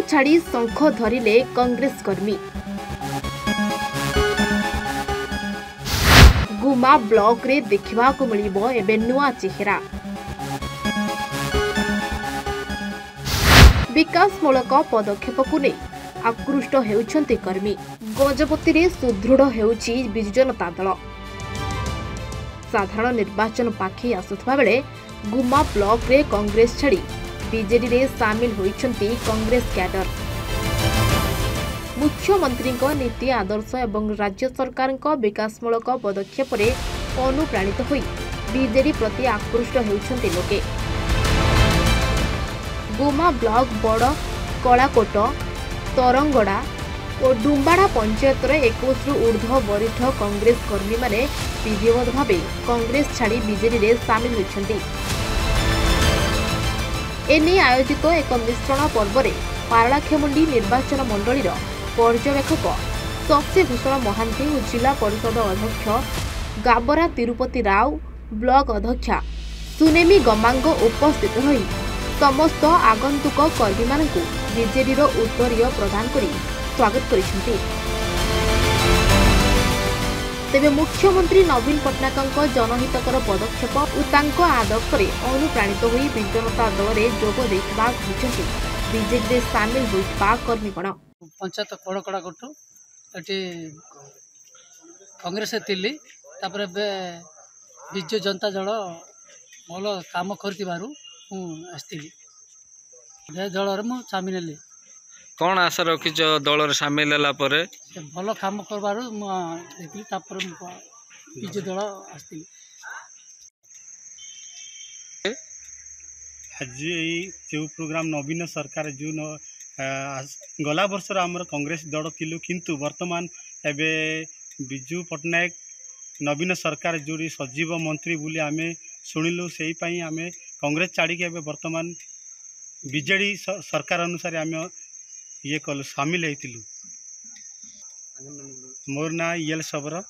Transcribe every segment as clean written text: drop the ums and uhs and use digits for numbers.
छाड़ी शंख धरिले कांग्रेस कर्मी। गुमा ब्लॉक रे देखा मिलिबो एबे नुआ चेहरा। विकासमूलक पदक्षेप को नहीं आकृष्ट हेउछंती कर्मी। गजपति रे सुदृढ़ हेउछि बिजु जनता दल। साधारण निर्वाचन पाखी आसुथबा बेले गुमा ब्लॉक रे कांग्रेस छाड़ी बीजेडी रे सामिल होइछंती कांग्रेस कैडर। मुख्यमंत्री नीति आदर्श एवं राज्य सरकार विकासमूलक पदक्षेप रे अनुप्राणित होई बीजेडी प्रति आकृष्ट हेउछंती लोके। गुमा ब्लॉक बड़ कलाकोट तरंगड़ा और डुम्बाड़ा पंचायत 21 रु ऊर्ध्व वरिष्ठ कांग्रेस कर्मी माने विधिवत भाव कांग्रेस छाड़ी बीजेडी रे सामिल होइछंती। एने आयोजित एक मिश्रण पर्व रे पारलाखेमुंडी निर्वाचन मंडलीर पर्यवेक्षक शशिभूषण महांती और जिला परिषद अध्यक्ष गाबरा तिरुपति राव, ब्लॉक अध्यक्षा सुनेमी गमांग उपस्थित रही समस्त आगंतुक कर्मी मानकु बीजेडी रो उत्तरीय प्रदान करी स्वागत करिसेंती। तेबे मुख्यमंत्री नवीन पट्टनायक जनहितकर पदक्षेप और तांको आदर्श रे अनुप्राणित होई बिजु जनता दल रे जोग देथिबा कहचंती बीजेडी रे सामिल होइबा कर्मीगण। पंचायत कड़कड़ा कोटू एटी कांग्रेस थिली तापर बिजु जनता दल भल काम करथिबारु आसती दल मु सामिल हेली। कौन आशा रखी दल सामिल है भल काम करबारु देखली तापर बिजु दल आसती। आज जो प्रोग्राम नवीन सरकार जो गला वर्ष आमर कांग्रेस दल थिलु किंतु वर्तमान एबे बिजु पट्टनायक नवीन सरकार जो सजीव मंत्री बोली आमे शुणिलु से आमे कांग्रेस छाड़ी के वर्तमान बीजेडी सरकार अनुसार आम ये कल सामिल होइतिलु। मोर ना यल सबर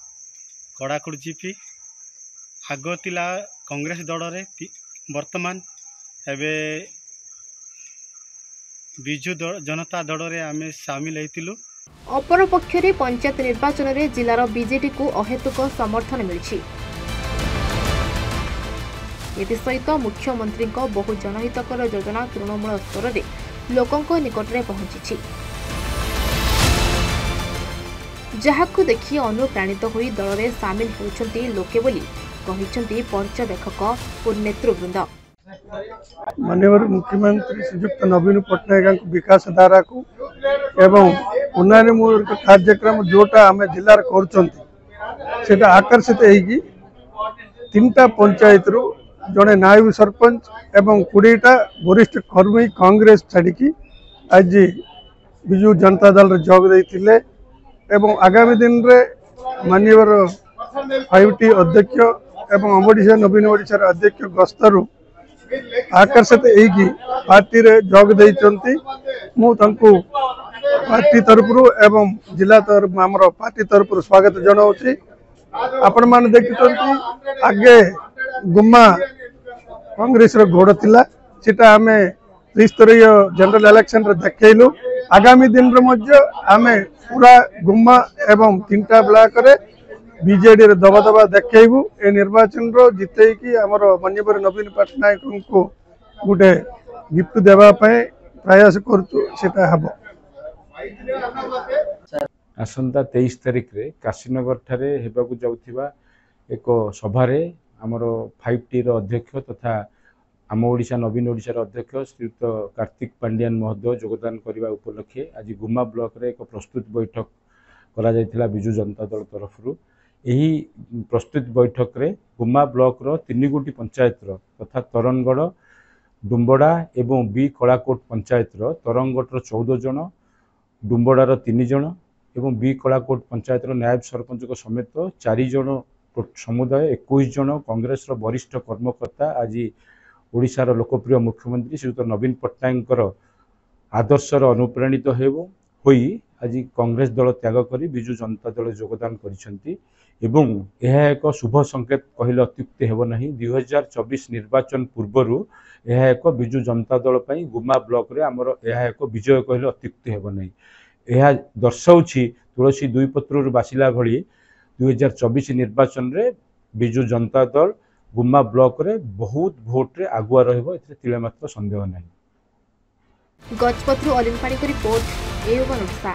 कड़ाकुड़ जीपी आगतिला कांग्रेस दल रे वर्तमान एबे बिजु जनता दल रे आमे सामिल होइतिलु। अपर पक्षरे पंचायत निर्वाचन रे जिलार बीजेडी को अहेतुक समर्थन मिलछि। एसहित मुख्यमंत्री बहु जनहितकर योजना तृणमूल स्तर में लोकों निकट में पहुंची जहाकु देखि अनुप्राणित होई दल में सामिल होउछंती लोके बोली कहिछंती पर्यवेक्षक और नेतृवृंद। माननीय मुख्यमंत्री श्रीयुक्त नवीन पट्टनायक विकास धारा को एवं उन्नयन कार्यक्रम जोटा आम जिलार कर आकर्षित होगी 3टा पंचायत रु जड़े नायब सरपंच एवं 20टा वरिष्ठ कर्मी कांग्रेस छाड़ी आज बिजु जनता दल जोग देते एवं आगामी दिन रे माननीय 5T अध्यक्ष एवं ओडिशा नवीन ओडिशार अध्यक्ष गस्तरु आकर्षित होगी पार्टी रे जोग देइचंती। मु तंकु पार्टी तरफ एवं जिला तरफ आमर पार्टी तरफ स्वागत जनाऊँगी। आपण मान देखिछंती आगे गुम्मा कांग्रेस रो घोड़ थिला सेटा आमे त्रिस्तरीय जनरल इलेक्शन रे देखैलु। आगामी दिन रे मध्य आमे पूरा गुम्मा एवं 3टा ब्लॉक रे बीजेडी रे दबा देखैबु। ए निर्वाचन रो जितै कि हमर माननीय नवीन पट्टनायक को गुटे गिफ्ट देबा पय प्रयास करतु सेटा हबो। आसंता 23 तारिख रे काशीनगर ठारे हेबाकु जाउथिबा एक सभारे आमर 5T रो अध्यक्ष तथा आम ओडिशा नवीन ओडिशार अध्यक्ष श्रीयुक्त कार्तिक पांडियान महोदय योगदान करने उपलक्षे आज गुमा ब्लॉक रे एक प्रस्तुत बैठक करा जायतिला बिजु जनता दल तरफ। यही प्रस्तुत बैठक रे गुमा ब्लॉक रो 3 गोटी पंचायत रो तथा तरनगढ़ डुम्बड़ा एवं बी कलाकोट पंचायत रो तरनगढ़ रो 14 जन, डुम्बड़ार 3 जन एवं बी कलाकोट पंचायत रो नायब सरपंच समेत 4 जन समुदाय 21 जन कांग्रेस रो वरिष्ठ कर्मकर्ता आज ओडिशार लोकप्रिय मुख्यमंत्री श्रीयुक्त नवीन पट्टनायक आदर्शर अनुप्राणित होई आज कांग्रेस दल त्याग करी बिजु जनता दल योगदान करिसेंती एवं यह एक शुभ संकेत कहले अत्युक्ति हेब नहीं 2024 निर्वाचन पूर्व यह एक बिजु जनता दल पई गुमा ब्लॉक रे हमर यह एक विजय कहले अत्युक्ति हेब नहीं यह दर्शाउछि तुलसी दुई पत्र बासिला भली 2024 निर्वाचन रे बिजु जनता दल गुमा ब्लॉक रे बहुत भोट रे आगुआ रहइबो एते तिले मात्र संदेह नहीं। गजपतरू अलिम्पाड़ी को रिपोर्ट ए ओवन ओडिशा।